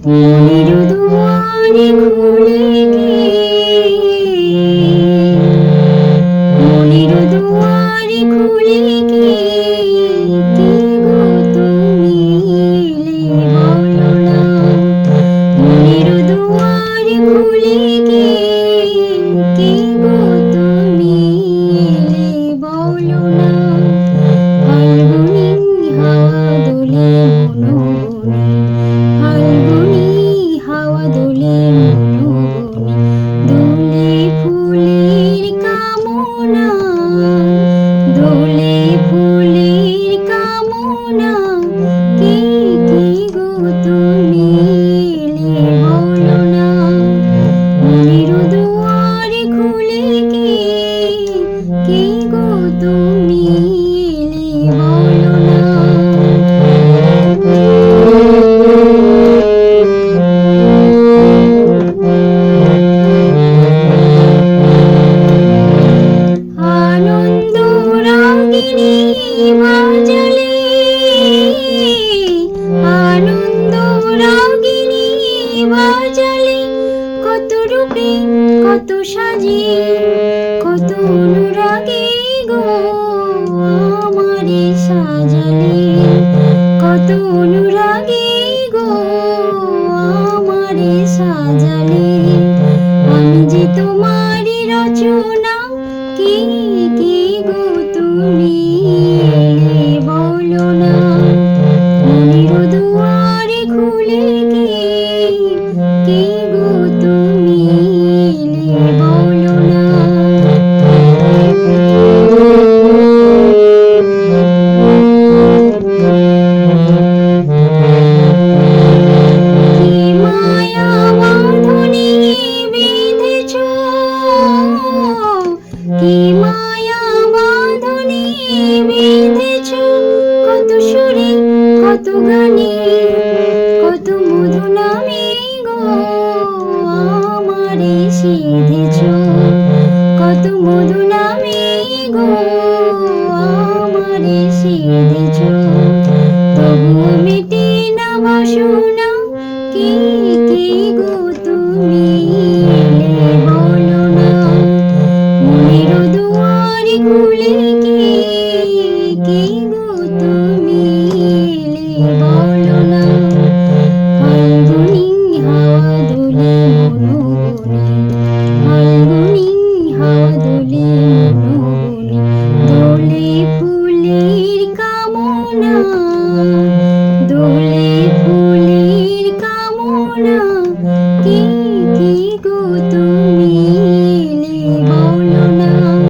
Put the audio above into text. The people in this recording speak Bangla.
মনের দুয়ারে খুলে গিয়ে, মনের দুয়ারে খুলে গিয়ে কে গো তুমি এলে বলো না। মনের দুয়ারে খুলে গিয়ে কে গো তুমি এলে বলো না। ফাল্গুনী হাওয়া দোলে মনোবনে, ফাল্গুনী হাওয়া দোলে মনোবনে, দোলে ফুলের কামনা, দোলে ফুলের কামনা। কে কে গো তুমি এলে বলো না। মনের দুয়ারে খুলে গিয়ে কে গো তুমি এলে বলো না। আনন্দ রাগিনী বাজালে, আনন্দ রাগিনী বাজালে, কত রূপে কত সাজে কত অনুরাগে গো আমারে সাজালে, কত অনুরাগে গো আমারে সাজালে। আমি যে তোমারই রচনা, কে কে গো তুমি এলে বলো না। মনের দুয়ারে খুলে গিয়ে কে গো তুমি এলে বলো না। কি মায়া বাঁধনে বেঁধেছ, কি মায়া বাঁধনে বেঁধেছ, কত সুরে কত গানে কত মধু নামে গো আমারে সেধেছ, কত মধু নামে গো আমারে সেধেছ। তবুও মেটে না বাসনা, কে কে গো তুমি এলে বলো না। মনের দুয়ারে খুলে গিয়ে কে গো তুমি এলে বলো না। ফাল্গুনী হাওয়া দোলে মনোবনে, ফাল্গুনী হাওয়া দোলে মনোবনে, দোলে ফুলের কামনা, দোলে ফুলের কামনা। কে